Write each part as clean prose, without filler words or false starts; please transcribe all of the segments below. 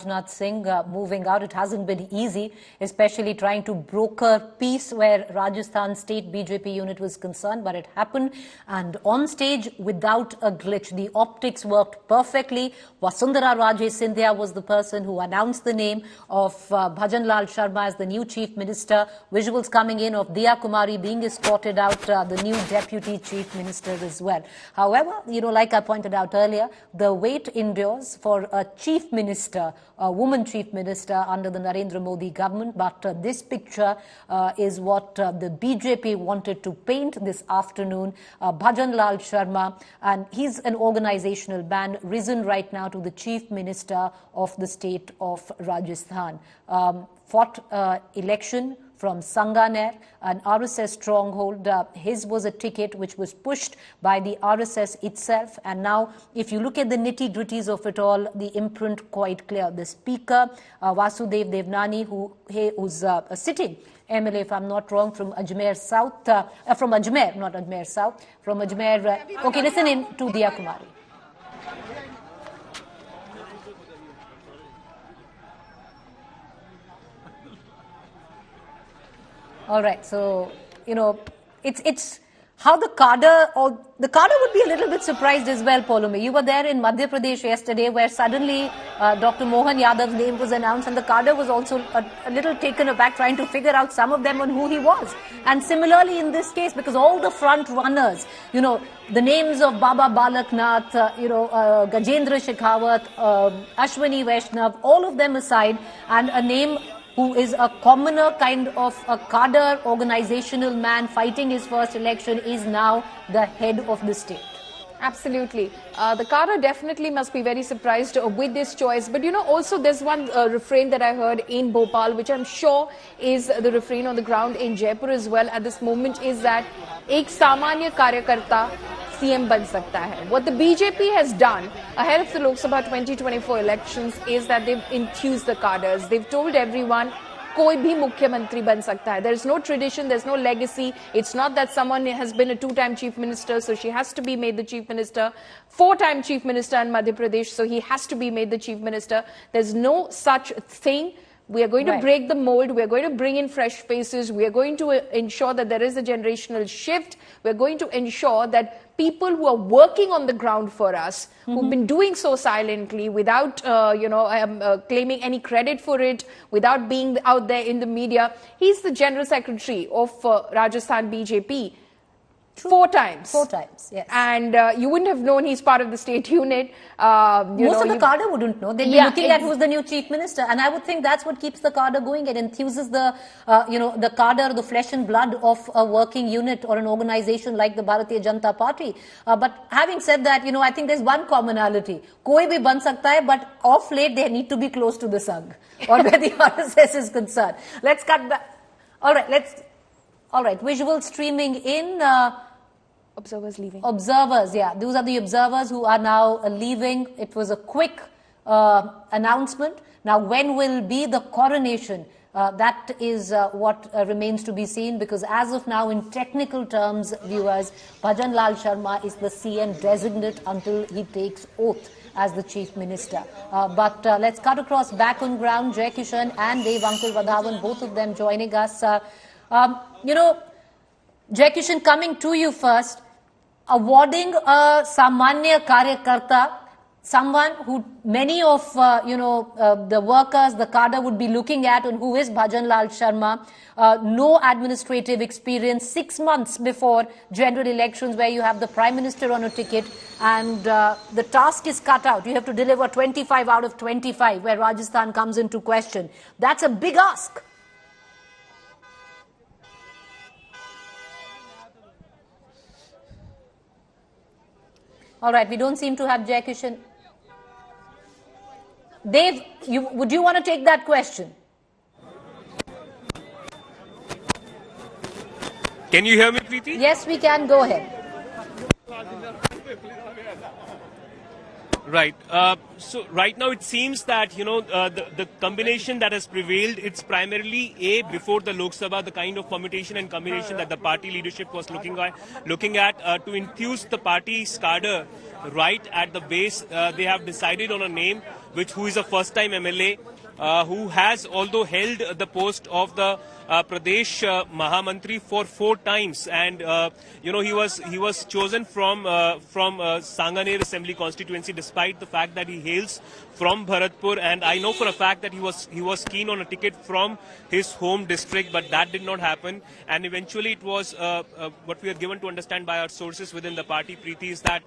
Rajnath Singh moving out. It hasn't been easy, especially trying to broker peace where Rajasthan state BJP unit was concerned, but it happened. And on stage, without a glitch, the optics worked perfectly. Vasundhara Raje Scindia was the person who announced the name of Bhajan Lal Sharma as the new chief minister. Visuals coming in of Diya Kumari being escorted out, the new deputy chief minister as well. However, like I pointed out earlier, the wait endures for a chief minister, a woman chief minister under the Narendra Modi government. But this picture is what the BJP wanted to paint this afternoon. Bhajan Lal Sharma, and he's an organizational man, risen right now to the chief minister of the state of Rajasthan. Fought election from Sanganer, an RSS stronghold. His was a ticket which was pushed by the RSS itself. And now, if you look at the nitty-gritties of it all, the imprint quite clear. The speaker, Vasudev Devnani, who's a sitting MLA, if I'm not wrong, from Ajmer South, from Ajmer, not Ajmer South, from Ajmer. Okay, listen in to Diya Kumari. All right, so, it's how the cadre would be a little bit surprised as well, Polumi. You were there in Madhya Pradesh yesterday where suddenly Dr. Mohan Yadav's name was announced, and the cadre was also a little taken aback trying to figure out, some of them, on who he was. And similarly in this case, because all the front runners, the names of Baba Balaknath, Gajendra Shekhawat, Ashwini Vaishnav, all of them aside, and a name who is a commoner, kind of a cadre organizational man fighting his first election, is now the head of the state. Absolutely. The cadre definitely must be very surprised with this choice. But also there's one refrain that I heard in Bhopal, which I'm sure is the refrain on the ground in Jaipur as well at this moment, is that ek samanya karyakarta CM ban sakta hai. What the BJP has done ahead of the Lok Sabha 2024 elections is that they've enthused the cadres. They've told everyone, koi bhi mukhyamantri ban sakta hai. There's no tradition, there's no legacy. It's not that someone has been a two-time chief minister, so she has to be made the chief minister. Four-time chief minister in Madhya Pradesh, so he has to be made the chief minister. There's no such thing. We are going to break the mold. We are going to bring in fresh faces. We are going to ensure that there is a generational shift. We are going to ensure that people who are working on the ground for us, who've been doing so silently without, claiming any credit for it, without being out there in the media. He's the General Secretary of Rajasthan BJP. Four times, yes. And you wouldn't have known he's part of the state unit. Most of the cadre wouldn't know. They'd be looking at who's the new chief minister. And I would think that's what keeps the cadre going. It enthuses the, the cadre, the flesh and blood of a working unit or an organization like the Bharatiya Janata Party. But having said that, I think there's one commonality. Koi bhi ban sakta hai, but off late they need to be close to the Sangh or where the RSS is concerned. Let's cut back. All right, visual streaming in. Observers leaving. Observers, yeah. Those are the observers who are now leaving. It was a quick announcement. Now, when will be the coronation? That is what remains to be seen, because as of now, in technical terms, viewers, Bhajan Lal Sharma is the CM designate until he takes oath as the chief minister. But let's cut across back on ground. Jai Kishan and Dev Ankul Vadhavan, both of them joining us. Jai Kishan, coming to you first, awarding a Samanya Karyakarta, someone who many of the workers, the cadre would be looking at, and who is Bhajan Lal Sharma, no administrative experience, 6 months before general elections where you have the Prime Minister on a ticket, and the task is cut out. You have to deliver 25 out of 25 where Rajasthan comes into question. That's a big ask. All right, we don't seem to have Jai Kishan. Dave, would you want to take that question? Can you hear me, Preeti? Yes, we can. Go ahead. Right. So right now it seems that, the combination that has prevailed, it's primarily before the Lok Sabha, the kind of permutation and combination that the party leadership was looking at to enthuse the party's cadre right at the base. They have decided on a name who is a first-time MLA, who has although held the post of the Pradesh Mahamantri for 4 times, and he was chosen from Sanganer Assembly constituency, despite the fact that he hails from Bharatpur, and I know for a fact that he was keen on a ticket from his home district, but that did not happen. And eventually it was what we are given to understand by our sources within the party, Preeti, is that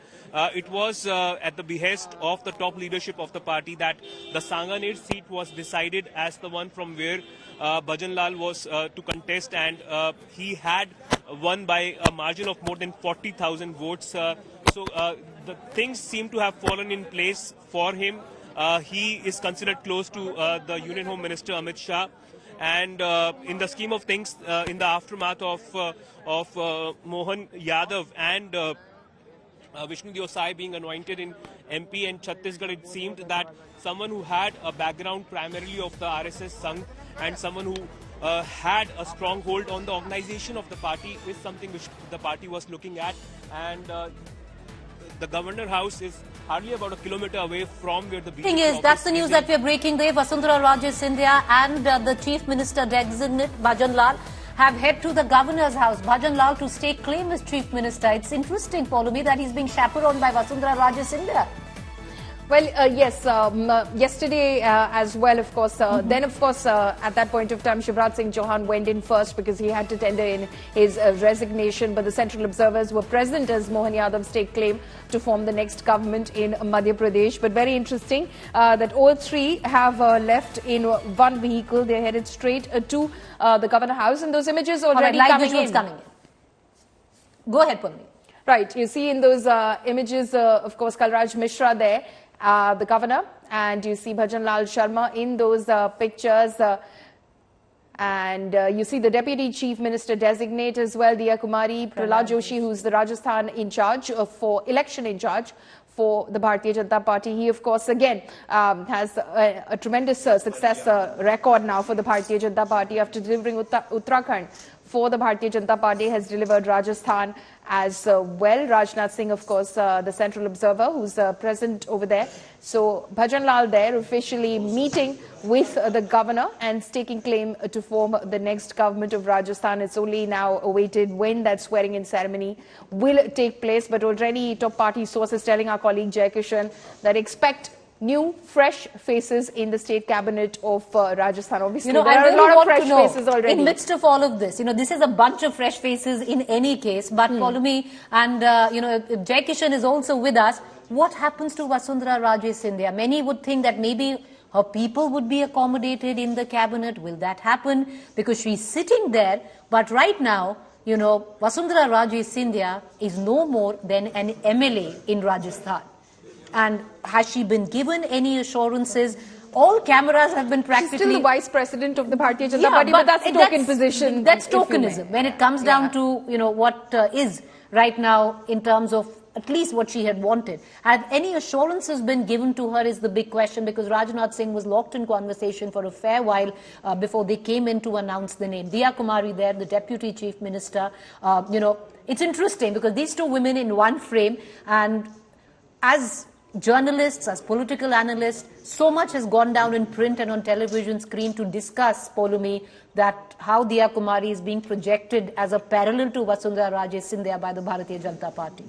it was at the behest of the top leadership of the party that the Sanganer seat was decided as the one from where Bhajan Lal was to contest, and he had won by a margin of more than 40,000 votes. So the things seem to have fallen in place for him. He is considered close to the Union Home Minister Amit Shah, and in the scheme of things, in the aftermath of Mohan Yadav and Vishnu Desai being anointed in MP and Chhattisgarh, it seemed that someone who had a background primarily of the RSS Sangh and someone who had a strong hold on the organization of the party is something which the party was looking at. And the Governor House is hardly about a kilometer away from where the thing is, that's the news that we are breaking today. Vasundhara Raje Scindia and the Chief Minister designate Bhajan Lal have head to the Governor's house. Bhajan Lal to stake claim as Chief Minister. It's interesting, Paulumi, that he's being chaperoned by Vasundhara Raje Scindia. Well, yes, yesterday as well, of course. Then, of course, at that point of time, Shivraj Singh Chauhan went in first because he had to tender in his resignation. But the central observers were present as Mohan Yadav staked claim to form the next government in Madhya Pradesh. But very interesting that all three have left in one vehicle. They're headed straight to the Governor House. And those images already coming in. Go ahead, Paulumi. Right. You see in those images, of course, Kalraj Mishra there. The governor, and you see Bhajan Lal Sharma in those pictures, and you see the Deputy Chief Minister designate as well, Diya Kumari, Prahlad Joshi, who's the Rajasthan in charge for election in charge for the Bharatiya Janata Party. He, of course, again has a tremendous success record now for the Bharatiya Janata Party after delivering Uttarakhand. For the Bharatiya Janata Party has delivered Rajasthan as well. Rajnath Singh, of course, the central observer who's present over there. So Bhajan Lal there officially meeting with the governor and staking claim to form the next government of Rajasthan. It's only now awaited when that swearing in ceremony will take place. But already top party sources telling our colleague Jai Kishan that expect new, fresh faces in the state cabinet of Rajasthan. Obviously, there are a lot of fresh faces already. In midst of all of this, this is a bunch of fresh faces in any case. But Paulumi and, Jai Kishan is also with us. What happens to Vasundhara Raje Scindia? Many would think that maybe her people would be accommodated in the cabinet. Will that happen? Because she's sitting there. But right now, Vasundhara Raje Scindia is no more than an MLA in Rajasthan. And has she been given any assurances? All cameras have been practically... She's still the vice president of the Bharatiya Janata Party, but that's a token position. That's tokenism. When it comes down to, what is right now in terms of at least what she had wanted. Have any assurances been given to her is the big question, because Rajnath Singh was locked in conversation for a fair while before they came in to announce the name. Diya Kumari there, the Deputy Chief Minister. It's interesting because these two women in one frame, and as journalists, as political analysts, so much has gone down in print and on television screen to discuss, Paulumi, that how Diya Kumari is being projected as a parallel to Vasundhara Raje Scindia by the Bharatiya Janata Party.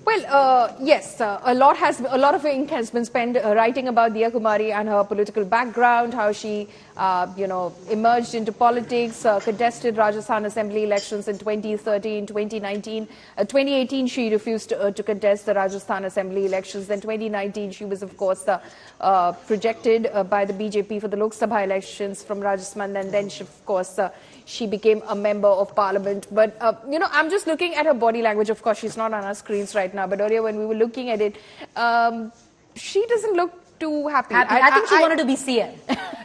Well, yes, a lot of ink has been spent writing about Diya Kumari and her political background, how she, emerged into politics, contested Rajasthan Assembly elections in 2013, 2019. 2018, she refused to contest the Rajasthan Assembly elections. Then 2019, she was, of course, projected by the BJP for the Lok Sabha elections from Rajasthan, and then, she became a member of parliament. But, I'm just looking at her body language. Of course, she's not on our screens right now. But earlier when we were looking at it, she doesn't look too happy. I think she wanted to be CM.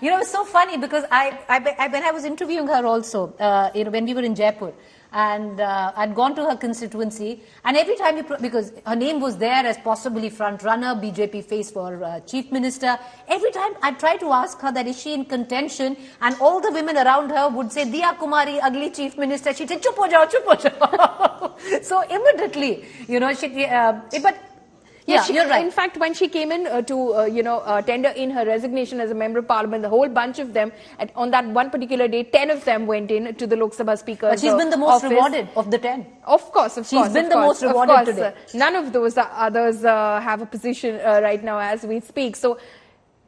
It's so funny because when I was interviewing her also, when we were in Jaipur, and I'd gone to her constituency, and every time, because her name was there as possibly front runner, BJP face for Chief Minister, every time I tried to ask her that is she in contention, and all the women around her would say, Diya Kumari, ugly Chief Minister. She'd say, chup ho jao, chup ho jao. So immediately, but Yeah, you're right. In fact, when she came in to tender in her resignation as a member of parliament, the whole bunch of them, on that one particular day, 10 of them went in to the Lok Sabha Speaker's But she's been the most office. rewarded of the 10. Of course. She's been the most rewarded today. None of those others have a position right now as we speak. So,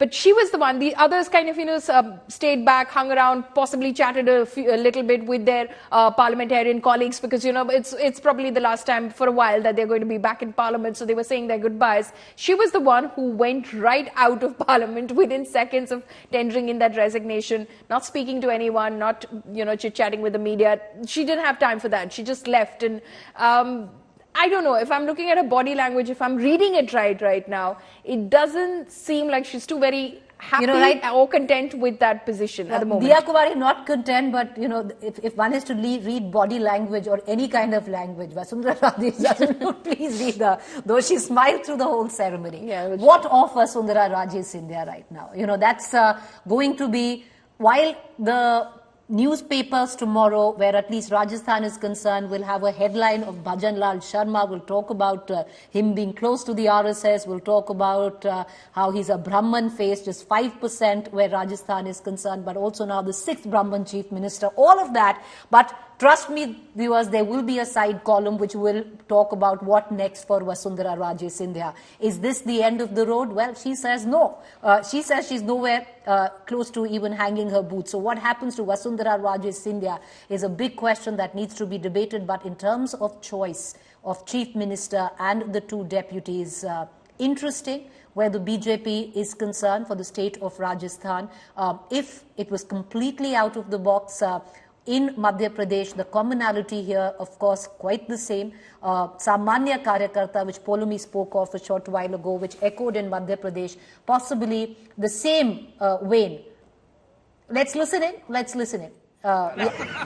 but she was the one. The others kind of, stayed back, hung around, possibly chatted a little bit with their parliamentarian colleagues because, it's probably the last time for a while that they're going to be back in parliament. So they were saying their goodbyes. She was the one who went right out of parliament within seconds of tendering in that resignation, not speaking to anyone, not, chit-chatting with the media. She didn't have time for that. She just left. And I don't know, if I'm looking at her body language, if I'm reading it right now, it doesn't seem like she's too very happy or content with that position at the moment. Diya Kumari not content, but if one is to read body language or any kind of language, Vasundhara Raje doesn't please read though she smiled through the whole ceremony. Yeah, what of Vasundhara Raje Scindia right now? That's going to be, while the newspapers tomorrow, where at least Rajasthan is concerned, will have a headline of Bhajan Lal Sharma. We'll talk about him being close to the RSS. We'll talk about how he's a Brahman face, just 5% where Rajasthan is concerned, but also now the 6th Brahman Chief Minister. All of that. But trust me, viewers, there will be a side column which will talk about what next for Vasundhara Raje Scindia. Is this the end of the road? Well, she says no. She says she's nowhere close to even hanging her boots. So what happens to Vasundhara Raje Scindia is a big question that needs to be debated. But in terms of choice of Chief Minister and the 2 deputies, interesting where the BJP is concerned for the state of Rajasthan. If it was completely out of the box, in Madhya Pradesh, the commonality here, of course, quite the same. Samanya Karyakarta, which Polumi spoke of a short while ago, which echoed in Madhya Pradesh, possibly the same vein. Let's listen in.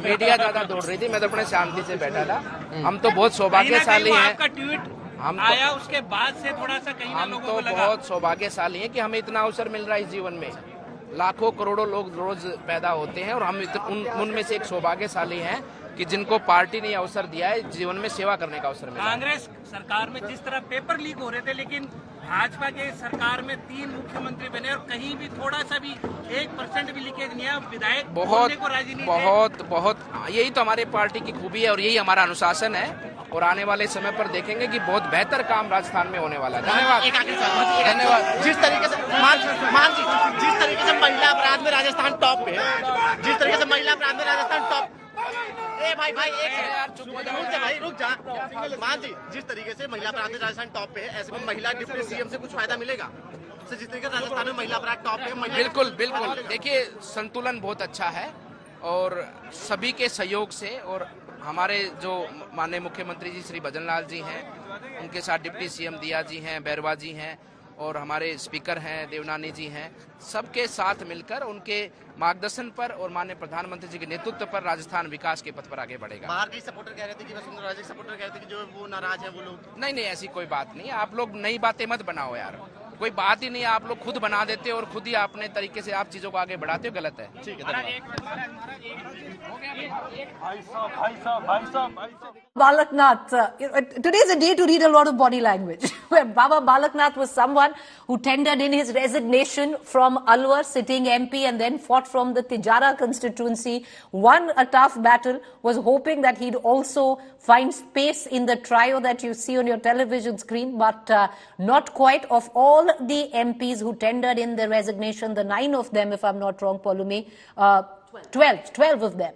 Media ज्यादा दौड़ रही थी, मैं तो अपने शांति से बैठा था। हम तो बहुत सौभाग्यशाली हैं। आपका ट्वीट आया उसके बाद से थोड़ा सा कहीं ना लोगों को लगा। हम तो बहुत सौभाग्यशाली हैं कि हमें इतना अवसर मिल रहा है इस जीवन में। लाखों करोड़ों लोग रोज पैदा होते हैं और हम उनमें से एक सौभाग्यशाली हैं कि जिनको पार्टी ने अवसर दिया है जीवन में सेवा करने का अवसर मिला। कांग्रेस सरकार में जिस तरह पेपर लीक हो रहे थे, लेकिन भाजपा के सरकार में 3 मुख्यमंत्री बने और कहीं भी थोड़ा सा भी 1% भी लीकेज नहीं है। विधायक बहुत यही तो हमारे पार्टी की खूबी है और यही हमारा अनुशासन है। और आने वाले समय पर देखेंगे कि बहुत बेहतर काम राजस्थान में होने वाला है। धन्यवाद। जिस तरीके से जिस तरीके से महिला अपराध में राजस्थान टॉप पे है, जिस तरीके से महिला अपराध में राजस्थान टॉप, भाई रुक जा। मान जी, जिस तरीके से महिला अपराध में राजस्थान टॉप पे है, ऐसे में महिला डिप्टी सीएम से कुछ फायदा मिलेगा? जिस तरीके से राजस्थान में महिला अपराध टॉप पे है, बिल्कुल। देखिए, संतुलन बहुत अच्छा है और सभी के सहयोग से, और हमारे जो माननीय मुख्यमंत्री जी श्री भजनलाल जी हैं, उनके साथ डिप्टी सीएम दिया जी हैं, बैरवा जी हैं, और हमारे स्पीकर हैं देवनानी जी हैं, सबके साथ मिलकर उनके मार्गदर्शन पर और माननीय प्रधानमंत्री जी के नेतृत्व पर राजस्थान विकास के पथ पर आगे बढ़ेगा। बाहर के सपोर्टर कह रहे थे कि वसुंधरा राजे सपोर्टर कह रहे थे कि जो वो नाराज है वो लोग। नहीं, ऐसी कोई बात नहीं। आप लोग नई बातें मत बनाओ यार, कोई बात ही नहीं है। आप लोग खुद बना देते हो और खुद ही अपने तरीके से आप चीजों को आगे बढ़ाते हो, गलत है। ठीक है। Balaknath, today is a day to read a lot of body language. Where Baba Balaknath was someone who tendered in his resignation from Alwar, sitting MP, and then fought from the Tijara constituency, won a tough battle, was hoping that he'd also find space in the trio that you see on your television screen, but not quite. Of all the MPs who tendered in their resignation, the 9 of them, if I'm not wrong, Polumi, 12 of them.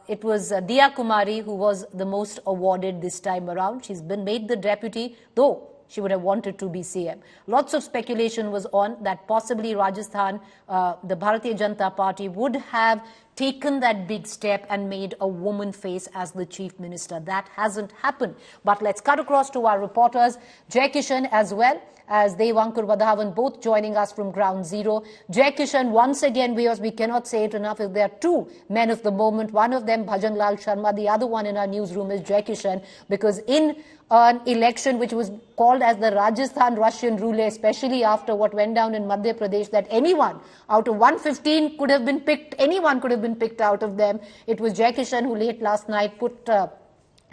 It was Diya Kumari who was the most awarded this time around. She's been made the deputy, though she would have wanted to be CM. Lots of speculation was on that possibly Rajasthan, the Bharatiya Janata Party would have taken that big step and made a woman face as the chief minister. That hasn't happened. But let's cut across to our reporters, Jai Kishan as well as Devankur Vadhavan, both joining us from ground zero. Jai Kishan, once again, we cannot say it enough, if there are 2 men of the moment, one of them Bhajan Lal Sharma, the other one in our newsroom is Jai Kishan, because in an election which was called as the Rajasthan Russian roulette, especially after what went down in Madhya Pradesh, that anyone out of 115 could have been picked, anyone could have been picked out of them. It was Jai Kishan who late last night put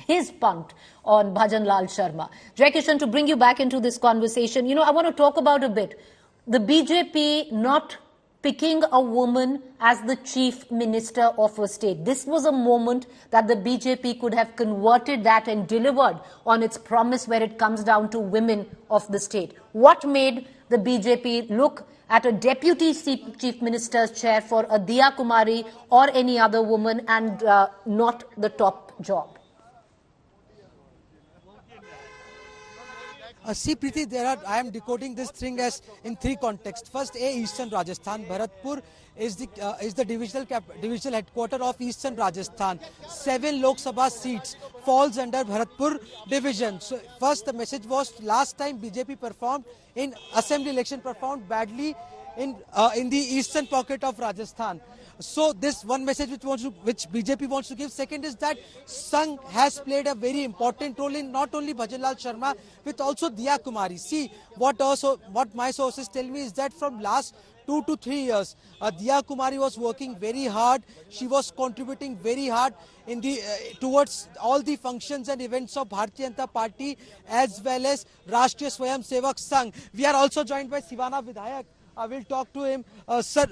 his punt on Bhajan Lal Sharma. Jai Kishan, to bring you back into this conversation, I want to talk about a bit the BJP not picking a woman as the Chief Minister of a state. This was a moment that the BJP could have converted that and delivered on its promise where it comes down to women of the state. What made the BJP look at a deputy Chief Minister's chair for a Diya Kumari or any other woman and not the top job? See, Preeti, I am decoding this thing as in three contexts. First, Eastern Rajasthan. Bharatpur is the divisional headquarter of Eastern Rajasthan. 7 Lok Sabha seats falls under Bharatpur division. So, first the message was last time BJP performed in assembly election, performed badly in the eastern pocket of Rajasthan. So this one message which BJP wants to give. Second is that Sangh has played a very important role in not only Bhajan Lal Sharma, but also Diya Kumari. See, what my sources tell me is that from last 2 to 3 years, Diya Kumari was working very hard. She was contributing very hard in towards all the functions and events of Bharatiya Janata Party as well as Rashtriya Swayam Sevak Sangh. We are also joined by Sivana Vidhayak. I will talk to him. Sir,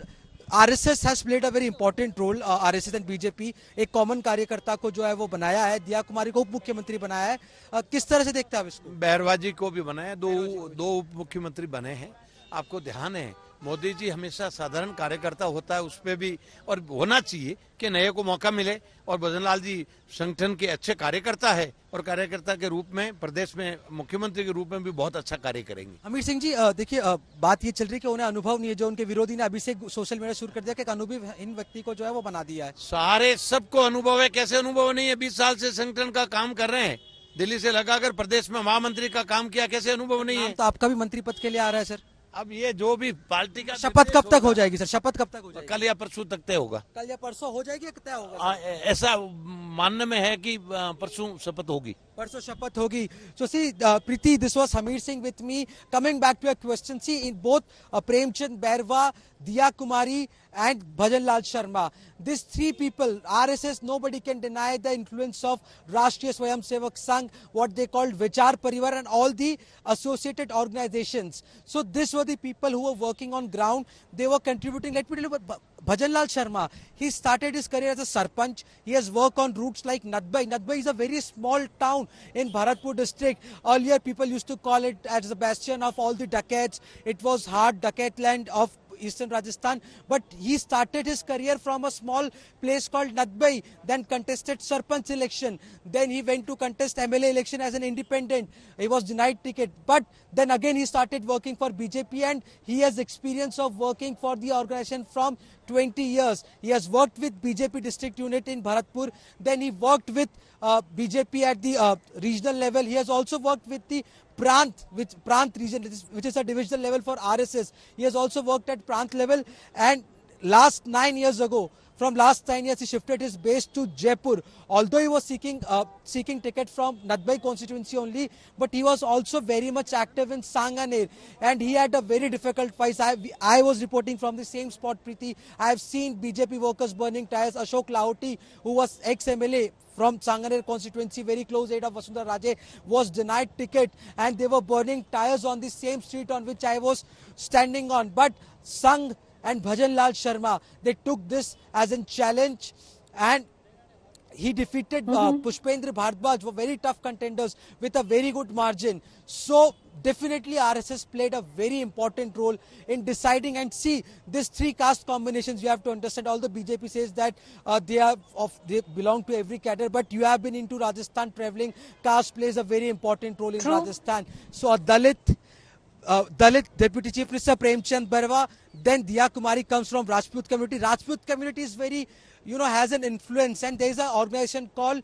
RSS has played a very important role. RSS and BJP एक common कार्यकर्ता को जो है वो बनाया है, दिया कुमारी को उप मुख्यमंत्री बनाया है. किस तरह से देखते हैं आप इसको? बैरवा जी को भी बनाया, दो उप मुख्यमंत्री बने हैं. आपको ध्यान है मोदी जी हमेशा साधारण कार्यकर्ता होता है, उस पे भी और होना चाहिए कि नए को मौका मिले. और भजनलाल जी संगठन के अच्छे कार्यकर्ता है और कार्यकर्ता के रूप में प्रदेश में मुख्यमंत्री के रूप में भी बहुत अच्छा कार्य करेंगे. अमीर सिंह जी, देखिए बात ये चल रही है कि उन्हें अनुभव नहीं है, जो उनके विरोधी ने अभी से सोशल मीडिया शुरू कर दिया कि अनुभवहीन व्यक्ति को जो है वो बना दिया है. सारे सबको अनुभव है, कैसे अनुभव नहीं है? 20 साल से संगठन का काम कर रहे हैं, दिल्ली से लगाकर प्रदेश में महामंत्री का काम किया, कैसे अनुभव नहीं है? तो आपका भी मंत्री पद के लिए आ रहा है सर. अब ये जो भी पार्टी का शपथ कब तक हो जाएगी सर? शपथ कब तक हो जाएगी? कल या परसों तक तय होगा. कल या परसों हो जाएगी, तय होगा? ऐसा मानने में है कि परसों शपथ होगी. परसों शपथ होगी. So see, Preeti, this was Hamir Singh with me. Coming back to your question, see, in both Premchand, Bairwa, Diya Kumari and Bhajan Lal Sharma, these three people, RSS, nobody can deny the influence of Rashtriya Swayam Sevak Sangh, what they called Vichar Parivar and all the associated organizations. So these were the people who were working on ground. They were contributing. Let me tell you about Bhajan Lal Sharma. He started his career as a sarpanch. He has worked on routes like Nadbai. Nadbai is a very small town in Bharatpur district. Earlier people used to call it as the bastion of all the dacoits. It was hard dacoit land of Eastern Rajasthan, but he started his career from a small place called Nadbai, then contested Sarpanch election, then he went to contest MLA election as an independent. He was denied ticket, but then again he started working for BJP and he has experience of working for the organization from 20 years. He has worked with BJP district unit in Bharatpur, then he worked with BJP at the regional level. He has also worked with the Prant region, which is a divisional level for RSS. He has also worked at Prant level, and last 9 years ago, from last 9 years, he shifted his base to Jaipur. Although he was seeking ticket from Nadbai constituency only, but he was also very much active in Sanganer, and he had a very difficult fight. I was reporting from the same spot, Preeti. I have seen BJP workers burning tires. Ashok Lahoti, who was ex-MLA from Sanganer constituency, very close aide of Vasundhara Raje, was denied ticket, and they were burning tires on the same street on which I was standing on. But Sangh and Bhajan Lal Sharma, they took this as a challenge, and he defeated Pushpendra, Bhardwaj, were very tough contenders with a very good margin. So definitely RSS played a very important role in deciding. And see, these three caste combinations, you have to understand. Although BJP says that they belong to every cadre, but you have been into Rajasthan traveling. Caste plays a very important role in Rajasthan. So a Dalit Deputy Chief Minister Premchand Bairwa, then Diya Kumari comes from Rajput community. Rajput community is very, has an influence, and there is an organization called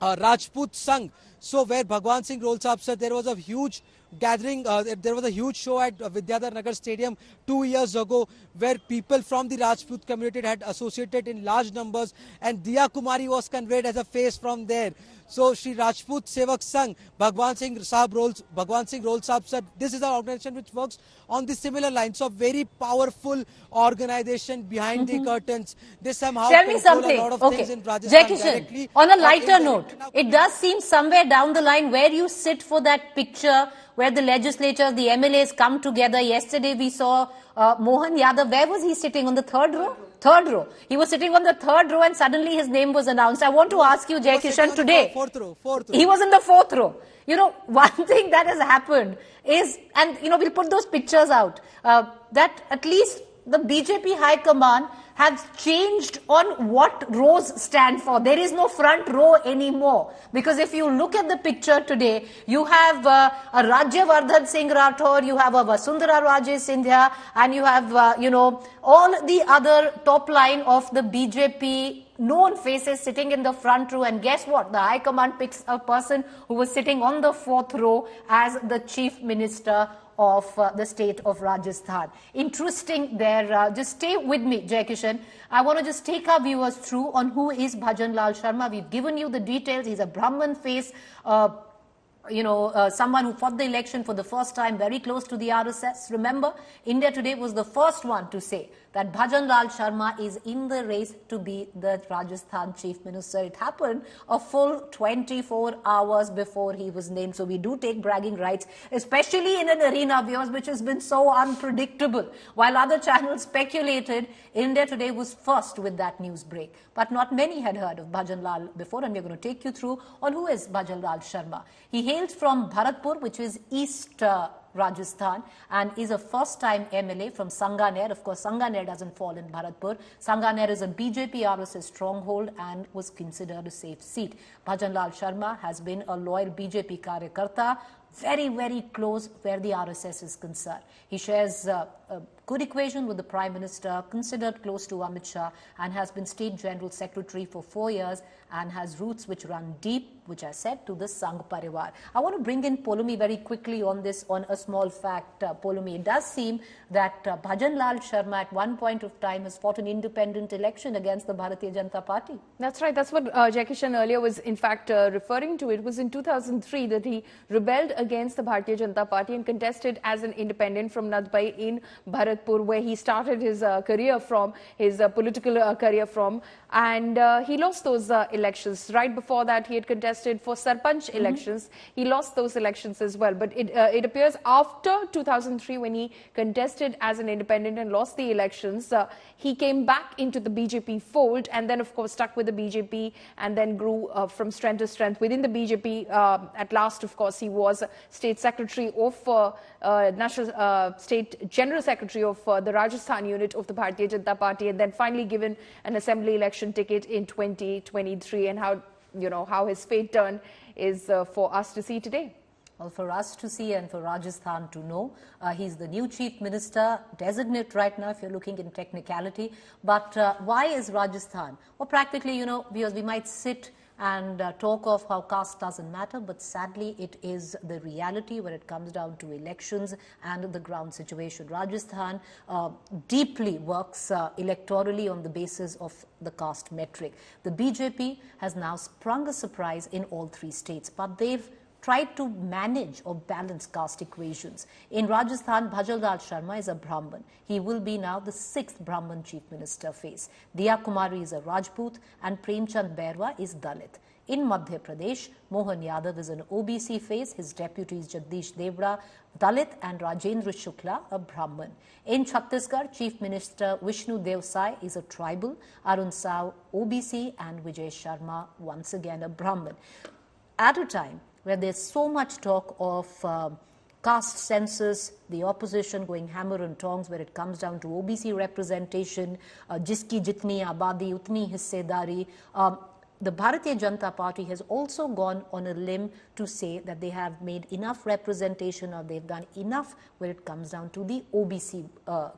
Rajput Sangh. So where Bhagwan Singh rolls up, sir, there was a huge gathering, there was a huge show at Vidyadhar Nagar Stadium 2 years ago, where people from the Rajput community had associated in large numbers, and Diya Kumari was conveyed as a face from there. So Shri Rajput Sevak Sangh, Bhagwan Singh Roll Sahab said this is an organization which works on the similar lines of very powerful organization behind the curtains. They somehow Tell me control something. a lot of Okay. things in Rajasthan Jackie directly. on a or lighter indirectly. note, it does seem somewhere down the line where you sit for that picture where the legislature, the MLAs come together. Yesterday we saw Mohan Yadav. Where was he sitting? On the third row? Third row. He was sitting on the third row and suddenly his name was announced. I want to ask you, Jai Kishan, today. Fourth row. He was in the fourth row. You know, one thing that has happened is, and you know, we'll put those pictures out, that at least the BJP High Command has changed on what rows stand for. There is no front row anymore. Because if you look at the picture today, you have a Rajyavardhan Singh Rathore, you have a Vasundhara Raje Scindia, and you have, you know, all the other top line of the BJP known faces sitting in the front row. And guess what? The High Command picks a person who was sitting on the fourth row as the Chief Minister of the state of Rajasthan. Interesting there. Just stay with me, Jai Kishan. I want to just take our viewers through on who is Bhajan Lal Sharma. We've given you the details. He's a Brahman face, someone who fought the election for the first time, very close to the RSS. Remember, India Today was the first one to say that Bhajan Lal Sharma is in the race to be the Rajasthan Chief Minister. It happened a full 24 hours before he was named. So we do take bragging rights, especially in an arena, viewers, which has been so unpredictable. While other channels speculated, India Today was first with that news break. But not many had heard of Bhajan Lal before, and we're going to take you through on who is Bhajan Lal Sharma. He hails from Bharatpur, which is East Rajasthan, and is a first-time MLA from Sanganer. Of course, Sanganer doesn't fall in Bharatpur. Sanganer is a BJP RSS stronghold and was considered a safe seat. Bhajan Lal Sharma has been a loyal BJP Karyakarta, very, very close where the RSS is concerned. He shares a good equation with the Prime Minister, considered close to Amit Shah, and has been State General Secretary for 4 years and has roots which run deep, which I said, to the Sangh Parivar. I want to bring in Polumi very quickly on this, on a small fact, Polumi. It does seem that Bhajan Lal Sharma at one point of time has fought an independent election against the Bharatiya Janata Party. That's right. That's what Jai Kishan earlier was in fact referring to. It was in 2003 that he rebelled against the Bharatiya Janata Party and contested as an independent from Nadbai in Bharatpur, where he started his career from, his political career from, and he lost those elections. Right before that, he had contested for Sarpanch elections. He lost those elections as well. But it appears after 2003, when he contested as an independent and lost the elections, he came back into the BJP fold and then, of course, stuck with the BJP and then grew from strength to strength within the BJP. At last, of course, he was State Secretary of National State General Secretary of the Rajasthan unit of the Bharatiya Janata Party, and then finally given an assembly election ticket in 2023. And how his fate turned is for us to see today. Well, for us to see and for Rajasthan to know. He's the new Chief Minister designate right now, if you're looking in technicality. But why is Rajasthan? Well, practically, because we might sit and talk of how caste doesn't matter, but sadly it is the reality when it comes down to elections and the ground situation. Rajasthan deeply works electorally on the basis of the caste metric. The BJP has now sprung a surprise in all three states, but they've tried to manage or balance caste equations. In Rajasthan, Bhajan Lal Sharma is a Brahman. He will be now the 6th Brahman Chief Minister face. Diya Kumari is a Rajput and Prem Bairwa is Dalit. In Madhya Pradesh, Mohan Yadav is an OBC face. His deputy is Jagdish Devra, Dalit, and Rajendra Shukla, a Brahman. In Chhattisgarh, Chief Minister Vishnu Devsai is a tribal, Arun Sao, OBC, and Vijay Sharma, once again a Brahman. At a time where there's so much talk of caste census, the opposition going hammer and tongs where it comes down to OBC representation, jiski jitni abadi, utni hissedari. The Bharatiya Janata Party has also gone on a limb to say that they have made enough representation, or they've done enough where it comes down to the OBC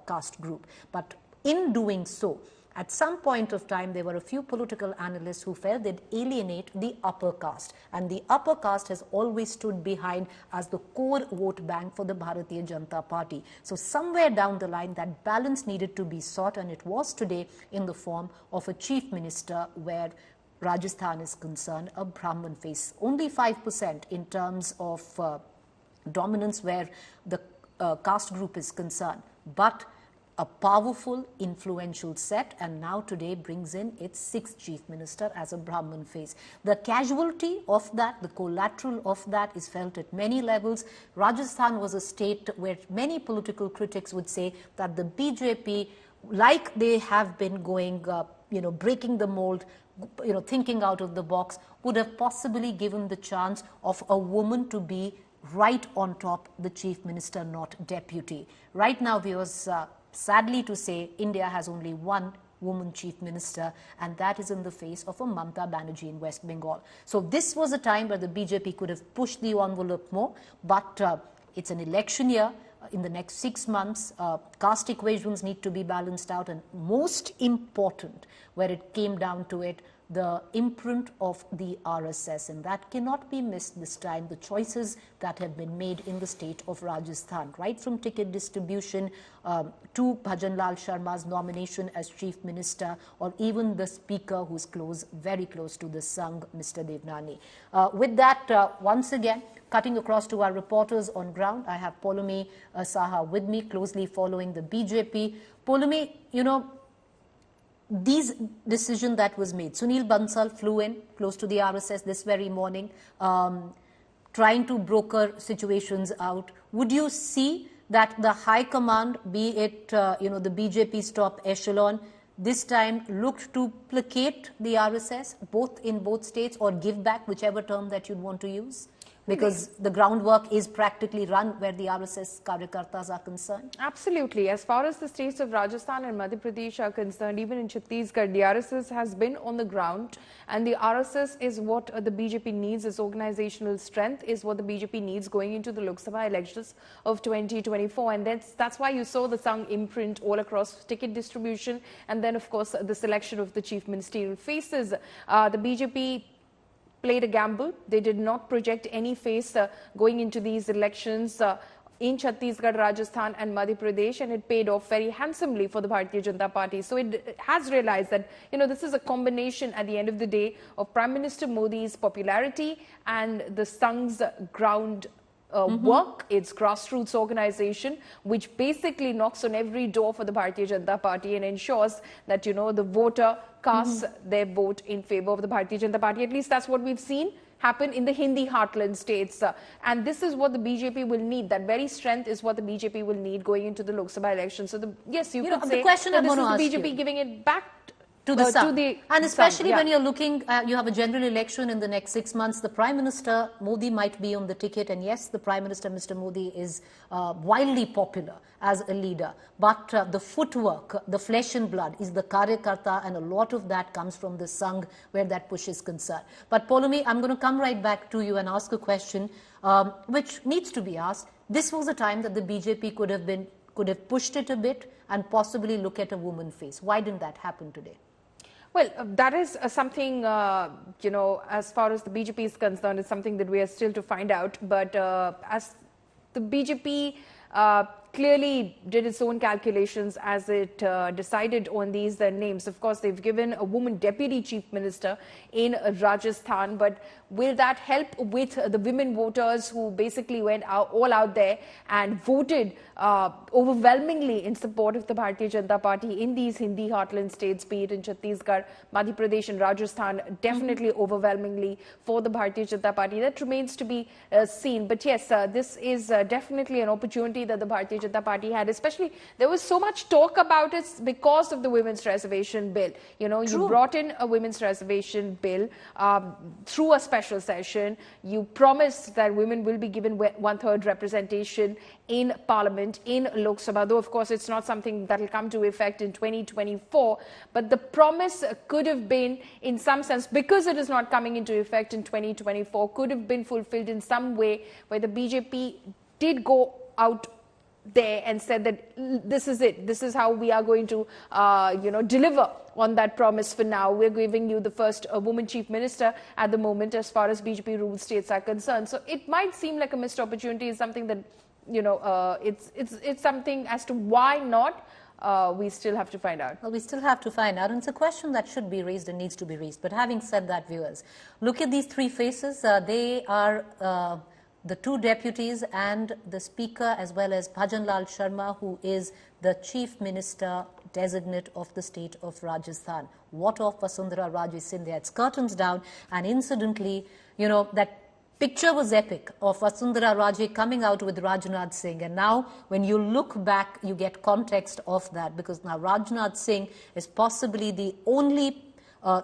caste group. But in doing so, at some point of time, there were a few political analysts who felt they'd alienate the upper caste. And the upper caste has always stood behind as the core vote bank for the Bharatiya Janata Party. So somewhere down the line, that balance needed to be sought, and it was today in the form of a chief minister where Rajasthan is concerned, a Brahmin face. Only 5% in terms of dominance where the caste group is concerned. But a powerful, influential set, and now today brings in its 6th chief minister as a Brahmin face. The casualty of that, the collateral of that is felt at many levels. Rajasthan was a state where many political critics would say that the BJP, like they have been going, breaking the mold, thinking out of the box, would have possibly given the chance of a woman to be right on top, the chief minister, not deputy. Right now, viewers, sadly to say, India has only one woman chief minister, and that is in the face of a Mamata Banerjee in West Bengal. So this was a time where the BJP could have pushed the envelope more, but it's an election year. In the next 6 months, caste equations need to be balanced out, and most important, where it came down to it, the imprint of the RSS, and that cannot be missed this time. The choices that have been made in the state of Rajasthan, right from ticket distribution to Bhajan Lal Sharma's nomination as chief minister, or even the speaker who's very close to the Sangh, Mr. Devnani. With that, once again, cutting across to our reporters on ground, I have Poulomi Saha with me, closely following the BJP. Poulomi, these decision that was made, Sunil Bansal flew in close to the RSS this very morning, trying to broker situations out. Would you see that the high command, be it the BJP's top echelon, this time looked to placate the RSS, in both states, or give back, whichever term that you'd want to use? Because the groundwork is practically run where the RSS Karyakartas are concerned? Absolutely. As far as the states of Rajasthan and Madhya Pradesh are concerned, even in Chhattisgarh, the RSS has been on the ground, and the RSS is what the BJP needs. Its organizational strength is what the BJP needs going into the Lok Sabha elections of 2024. And that's why you saw the Sangh imprint all across ticket distribution, and then, of course, the selection of the chief ministerial faces. The BJP played a gamble. They did not project any face going into these elections in Chhattisgarh, Rajasthan and Madhya Pradesh, and it paid off very handsomely for the Bharatiya Janata Party. So it has realized that, this is a combination at the end of the day of Prime Minister Modi's popularity and the Sangh's ground work, its grassroots organization, which basically knocks on every door for the Bharatiya Janata Party and ensures that, the voter casts their vote in favor of the Bharatiya Janata Party. At least that's what we've seen happen in the Hindi heartland states. And this is what the BJP will need. That very strength is what the BJP will need going into the Lok Sabha election. So, yes, you could say that this is the BJP giving it back to the Sangh. And especially when you're looking, you have a general election in the next 6 months, the Prime Minister Modi might be on the ticket, and yes, the Prime Minister, Mr. Modi, is wildly popular as a leader. But the footwork, the flesh and blood is the Karyakarta, and a lot of that comes from the Sangh where that push is concerned. But Poulomi, I'm going to come right back to you and ask a question which needs to be asked. This was a time that the BJP could have pushed it a bit and possibly look at a woman face. Why didn't that happen today? Well, that is something, as far as the BJP is concerned, it's something that we are still to find out. But as the BJP clearly did its own calculations as it decided on these names. Of course, they've given a woman deputy chief minister in Rajasthan, but will that help with the women voters who basically went all out there and voted overwhelmingly in support of the Bharatiya Janata Party in these Hindi heartland states, be it in Chhattisgarh, Madhya Pradesh and Rajasthan, definitely overwhelmingly for the Bharatiya Janata Party? That remains to be seen. But yes, this is definitely an opportunity that the Bharatiya Janata Party had, especially there was so much talk about it because of the women's reservation bill. You brought in a women's reservation bill through a special session. You promised that women will be given 1/3 representation in Parliament, in Lok Sabha, though of course it's not something that will come to effect in 2024. But the promise could have been, in some sense, because it is not coming into effect in 2024, could have been fulfilled in some way, where the BJP did go out there and said that this is it, this is how we are going to deliver on that promise. For now, we're giving you the first woman chief minister at the moment as far as BJP ruled states are concerned. So it might seem like a missed opportunity, is something that it's something as to why not we still have to find out. Well, we still have to find out, and it's a question that should be raised and needs to be raised. But having said that, viewers, look at these three faces. They are the two deputies and the speaker, as well as Bhajan Lal Sharma, who is the Chief Minister designate of the state of Rajasthan. What of Vasundhara Raje Scindia? It's curtains down, and incidentally, you know, that picture was epic of Vasundhara Raje coming out with Rajnath Singh, and now when you look back, you get context of that, because now Rajnath Singh is possibly the only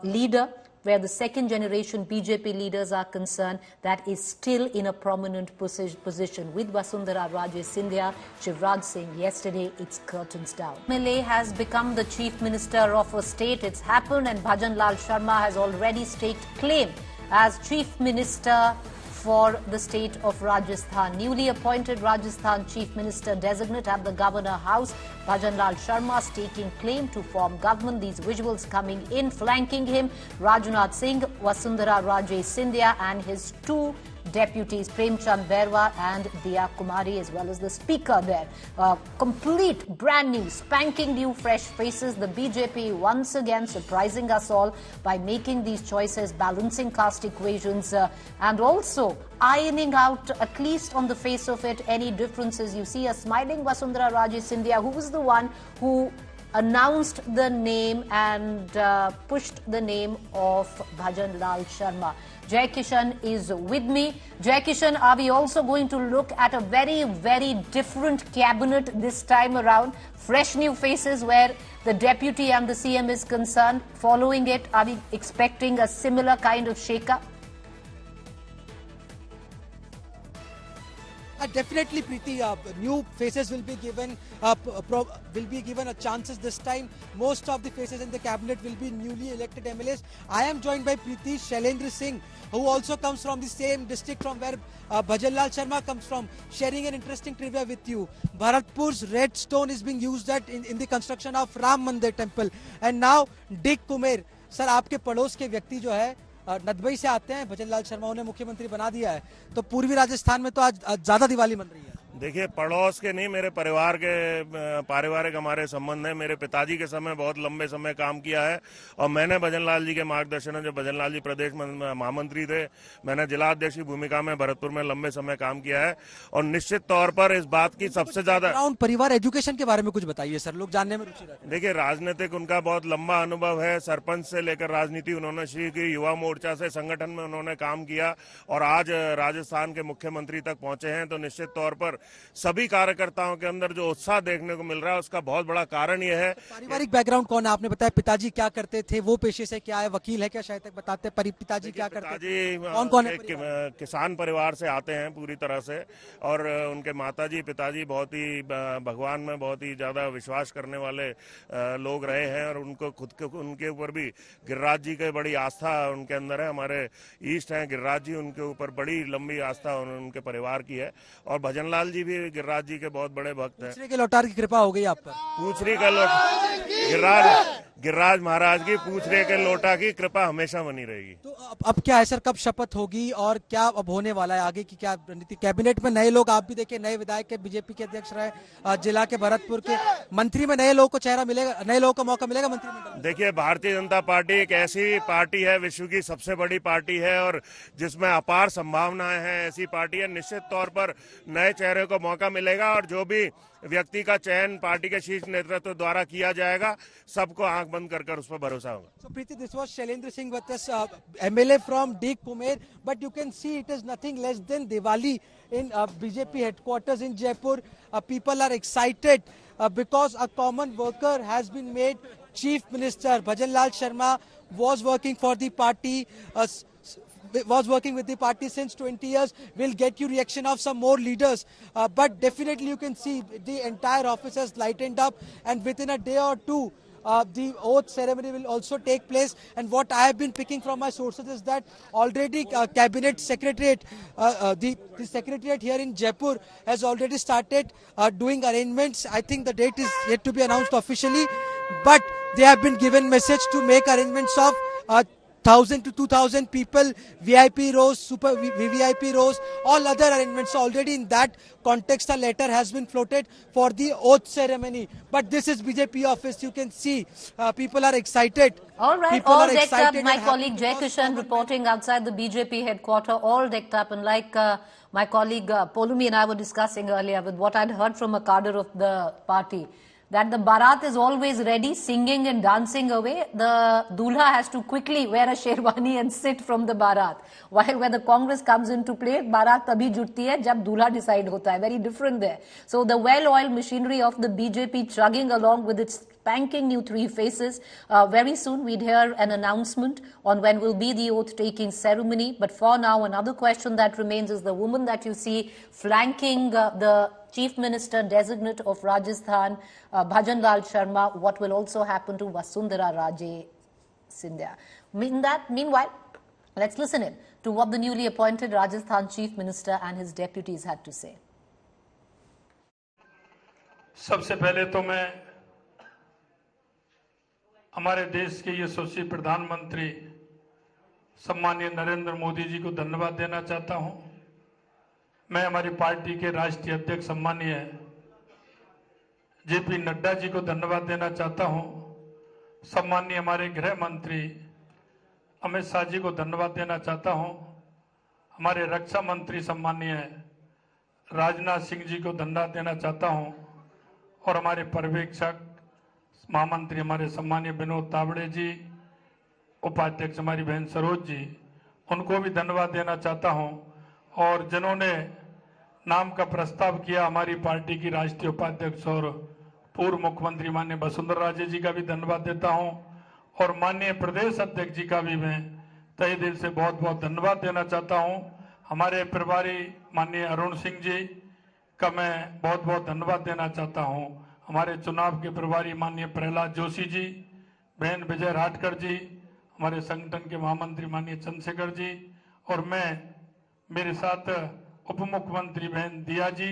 leader where the second generation BJP leaders are concerned that is still in a prominent position. With Vasundhara Raje Scindia, Shivraj Singh yesterday, it's curtains down. MLA has become the Chief Minister of a state. It's happened, and Bhajan Lal Sharma has already staked claim as Chief Minister for the state of Rajasthan. Newly appointed Rajasthan Chief Minister designate at the Governor House, Bhajan Lal Sharma staking claim to form government. These visuals coming in, flanking him, Rajnath Singh, Vasundhara Raje Scindia and his two deputies, Prem Bairwa and Diya Kumari, as well as the speaker there. Complete, brand new, spanking new, fresh faces. The BJP once again surprising us all by making these choices, balancing caste equations, and also ironing out, at least on the face of it, any differences. You see a smiling Vasundhara Raje Scindia, who was the one who announced the name and pushed the name of Bhajan Lal Sharma. Jai Kishan is with me. Jai Kishan, are we also going to look at a very, very different cabinet this time around? Fresh new faces where the deputy and the CM is concerned. Following it, are we expecting a similar kind of shake-up? Definitely, Preeti, new faces will be given a chances this time. Most of the faces in the cabinet will be newly elected MLAs. I am joined by Preeti Shailendra Singh, who also comes from the same district from where Bhajan Lal Sharma comes from, sharing an interesting trivia with you. Bharatpur's red stone is being used in the construction of Ram Mandir temple, and now Dick Kumer. Sir, आपके पड़ोस के व्यक्ति जो है नदबई से आते हैं, भजन लाल शर्मा उन्हें मुख्यमंत्री बना दिया है, तो पूर्वी राजस्थान में तो आज ज्यादा दिवाली मन रही है। देखिए, पड़ोस के नहीं, मेरे परिवार के पारिवारिक हमारे संबंध है। मेरे पिताजी के समय बहुत लंबे समय काम किया है, और मैंने भजन लाल जी के मार्गदर्शन में, जब भजन लाल जी प्रदेश महामंत्री थे, मैंने जिला अध्यक्ष की भूमिका में भरतपुर में लंबे समय काम किया है। और निश्चित तौर पर इस बात की सबसे ज्यादा परिवार एजुकेशन के बारे में कुछ बताइए सर, लोग जानने में रुचि रखते हैं। देखिए, राजनीतिक उनका बहुत लंबा अनुभव है। सरपंच से लेकर राजनीति उन्होंने शुरू की, युवा मोर्चा से संगठन में उन्होंने काम किया, और आज राजस्थान के मुख्यमंत्री तक पहुंचे हैं। तो निश्चित तौर पर सभी कार्यकर्ताओं के अंदर जो उत्साह देखने को मिल रहा है, उसका बहुत बड़ा कारण यह है। पारिवारिक बैकग्राउंड कौन है? आपने बताया पिताजी क्या करते थे, वो पेशे से क्या है, वकील है क्या, शायद तक बताते हैं। पिताजी क्या करते थे? कौन है? किसान परिवार से आते हैं पूरी तरह से, और उनके माताजी पिताजी बहुत ही भगवान में बहुत ही ज्यादा विश्वास करने वाले लोग रहे हैं, और उनको खुद के उनके ऊपर भी गिरिराज जी की बड़ी आस्था उनके अंदर है। हमारे ईष्ट हैं गिरिराज जी, उनके ऊपर बड़ी लंबी आस्था उनके परिवार की है, और भजन लाल जी भी गिरिराज जी के बहुत बड़े भक्त हैं। पूछरी के लोटार की कृपा हो गई आप पर? पूछरी का गिरिराज महाराज की पूछरे के लोटा की कृपा हमेशा बनी रहेगी। तो अब क्या है सर, कब शपथ होगी और क्या अब होने वाला है आगे की क्या रणनीति? कैबिनेट में नए लोग, आप भी देखिए नए विधायक के, बीजेपी के अध्यक्ष रहे जिला के भरतपुर के, मंत्री में नए लोगों को चेहरा मिलेगा, नए लोगों को मौका मिलेगा मंत्रिमंडल? देखिए, भारतीय जनता पार्टी एक ऐसी पार्टी है, विश्व की सबसे बड़ी पार्टी है, और जिसमें अपार संभावनाएं हैं। ऐसी पार्टी है, निश्चित तौर पर नए चेहरे को मौका मिलेगा, और जो भी व्यक्ति का चयन पार्टी के शीर्ष नेतृत्व द्वारा किया जाएगा, सबको आंख बंद कर उस पर भरोसा होगा। So Preeti, this was Shailendra Singh with us, MLA from Dick Kumer, but you can see it is nothing less than Diwali in BJP headquarters in Jaipur. People are excited because a common worker has been made Chief Minister. Bhajan Lal Sharma was working for the party, was working with the party since 20 years. We'll get you reaction of some more leaders, but definitely you can see the entire office has lightened up, and within a day or two the oath ceremony will also take place. And what I have been picking from my sources is that already cabinet secretariat, the secretariat here in Jaipur has already started doing arrangements. I think the date is yet to be announced officially, but they have been given message to make arrangements of 1,000 to 2,000 people, VIP rows, super VVIP rows, all other arrangements. So already in that context, a letter has been floated for the oath ceremony. But this is BJP office. You can see people are excited. All right, people all are decked up. excited My and colleague happy Jay because Kishan reporting outside the BJP headquarters, all decked up. And like my colleague Polumi and I were discussing earlier with what I'd heard from a cadre of the party, that the Bharat is always ready, singing and dancing away. The Dulha has to quickly wear a sherwani and sit from the Bharat. While when the Congress comes into play, Bharat tabhi jutti hai jab Dulha decide hota hai. Very different there. So the well-oiled machinery of the BJP chugging along with its spanking new three faces. Very soon we'd hear an announcement on when will be the oath-taking ceremony. But for now, another question that remains is the woman that you see flanking the Chief Minister designate of Rajasthan, Bhajan Lal Sharma, what will also happen to Vasundhara Raje Scindia. Meanwhile, let's listen in to what the newly appointed Rajasthan Chief Minister and his deputies had to say. सबसे पहले तो मैं हमारे देश के यशस्वी प्रधानमंत्री सम्मानीय नरेंद्र मोदी जी को धन्यवाद देना चाहता हूं। मैं हमारी पार्टी के राष्ट्रीय अध्यक्ष सम्मानीय जेपी नड्डा जी को धन्यवाद देना चाहता हूं। सम्मानीय हमारे गृह मंत्री अमित शाह जी को धन्यवाद देना चाहता हूं। हमारे रक्षा मंत्री सम्मानीय राजनाथ सिंह जी को धन्यवाद देना चाहता हूं और हमारे पर्यवेक्षक महामंत्री हमारे सम्मानीय विनोद तावड़े जी, उपाध्यक्ष हमारी बहन सरोज जी, उनको भी धन्यवाद देना चाहता हूं और जिन्होंने नाम का प्रस्ताव किया हमारी पार्टी की राष्ट्रीय उपाध्यक्ष और पूर्व मुख्यमंत्री माननीय वसुंधरा राजे जी का भी धन्यवाद देता हूं और माननीय प्रदेश अध्यक्ष जी का भी मैं तहे दिल से बहुत बहुत धन्यवाद देना चाहता हूं। हमारे प्रभारी माननीय अरुण सिंह जी का मैं बहुत बहुत धन्यवाद देना चाहता हूं। हमारे चुनाव के प्रभारी माननीय प्रहलाद जोशी जी, बहन विजय राठकर जी, हमारे संगठन के महामंत्री माननीय चंद्रशेखर जी और मैं मेरे साथ उप मुख्यमंत्री बहन दिया जी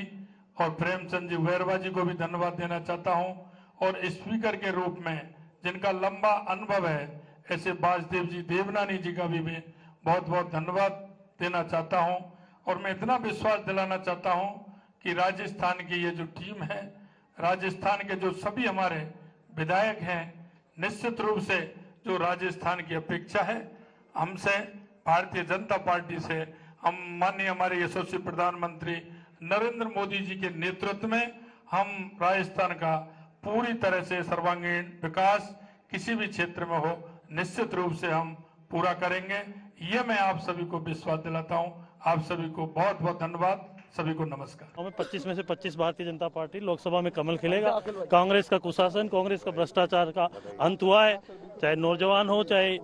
और प्रेम जी बैरवा जी को भी धन्यवाद देना चाहता हूं और स्पीकर के रूप में जिनका लंबा अनुभव है ऐसे बासदेव जी देवनानी जी का भी मैं बहुत बहुत धन्यवाद देना चाहता हूं और मैं इतना विश्वास दिलाना चाहता हूं कि राजस्थान की ये जो टीम है, राजस्थान के जो सभी हमारे विधायक हैं, निश्चित रूप से जो राजस्थान की अपेक्षा है हमसे, भारतीय जनता पार्टी से, हम माननीय हमारे यशस्वी प्रधानमंत्री नरेंद्र मोदी जी के नेतृत्व में हम राजस्थान का पूरी तरह से सर्वांगीण विकास किसी भी क्षेत्र में हो निश्चित रूप से हम पूरा करेंगे। ये मैं आप सभी को विश्वास दिलाता हूं। आप सभी को बहुत बहुत धन्यवाद। सभी को नमस्कार। हमें 25 में से 25 भारतीय जनता पार्टी लोकसभा में कमल खिलेगा। कांग्रेस का कुशासन, कांग्रेस का भ्रष्टाचार का अंत हुआ है। चाहे नौजवान हो, चाहे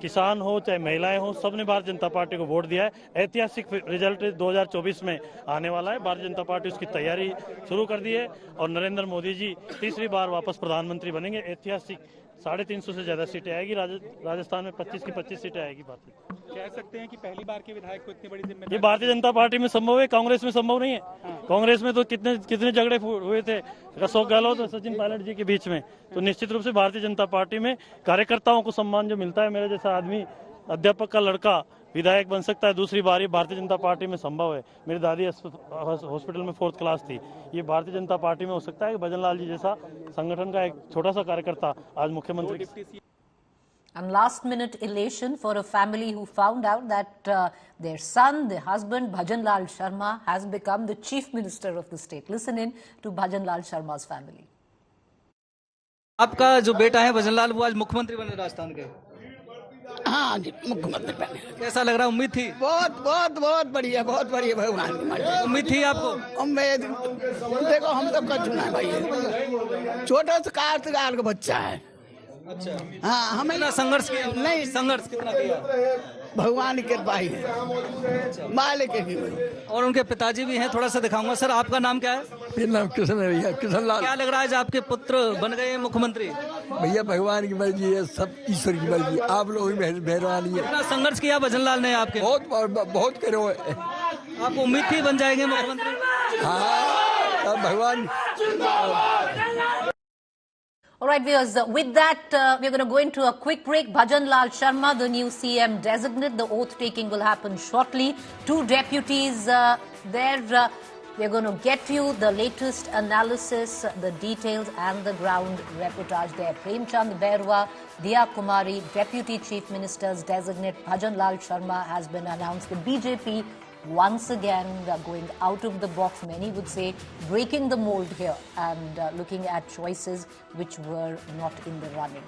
किसान हो, चाहे महिलाएं हो, सबने भारतीय जनता पार्टी को वोट दिया है। ऐतिहासिक रिजल्ट 2024 में आने वाला है। भारतीय जनता पार्टी उसकी तैयारी शुरू कर दी है और नरेंद्र मोदी जी तीसरी बार वापस प्रधानमंत्री बनेंगे। ऐतिहासिक 350 से ज्यादा सीटें आएगी। राजस्थान में 25 की 25 सीटें आएगी। कह सकते हैं कि पहली बार के विधायक को इतनी बड़ी जिम्मेदारी ये भारतीय जनता पार्टी में संभव है, कांग्रेस में संभव नहीं है। कांग्रेस में तो कितने झगड़े हुए थे अशोक गहलोत और सचिन पायलट जी के बीच में। तो निश्चित रूप से भारतीय जनता पार्टी में कार्यकर्ताओं को सम्मान जो मिलता है, मेरे जैसा आदमी अध्यापक का लड़का विधायक बन सकता है दूसरी बार, ये भारतीय जनता पार्टी में संभव है। मेरी दादी हॉस्पिटल में 4th क्लास थी। ये भारतीय जनता पार्टी में हो सकता है कि भजन लाल जी जैसा संगठन का एक छोटा सा कार्यकर्ता आज मुख्यमंत्री। And last minute elation for a family who found out that their son, their husband, Bhajan Lal Sharma, has become the Chief Minister of the state. Listen in to Bhajan Lal Sharma's family. आपका जो बेटा है भजन लाल, वो आज मुख्यमंत्री बने राजस्थान के। हाँ जी, मुख्यमंत्री बने। कैसा लग रहा है? उम्मीद थी? बहुत बहुत बहुत बढ़िया, बहुत बढ़िया भगवान की मर्जी। उम्मीद थी आपको? उम्मीद देखो, हम तो कर चुना है भाई। छोटा सा कारतगार का बच्चा है। अच्छा, हाँ, हमें कितना संघर्ष किया? नहीं, संघर्ष कितना किया? भगवान की कृपा ही है, मालिक की। और उनके पिताजी भी हैं, थोड़ा सा दिखाऊंगा। सर, आपका नाम क्या है? मेरा नाम किशन है भैया, किशन लाल। क्या लग रहा है आज आपके पुत्र बन गए मुख्यमंत्री? भैया भगवान की मर्जी है, सब ईश्वर की मर्जी। आप लोगों की मेहरबानी है। कितना संघर्ष किया भजन लाल ने आपके? बहुत करो। आपको उम्मीद थी बन जाएंगे मुख्यमंत्री? हाँ, भगवान। All right, viewers, with that, we're going to go into a quick break. Bhajan Lal Sharma, the new CM designate, the oath taking will happen shortly. 2 deputies there. We're going to get you the latest analysis, the details and the ground reportage there. Prem, Bairwa, Diya, Kumari, Deputy Chief Ministers designate Bhajan Lal Sharma has been announced. The BJP once again going out of the box, many would say, breaking the mold here and looking at choices which were not in the running.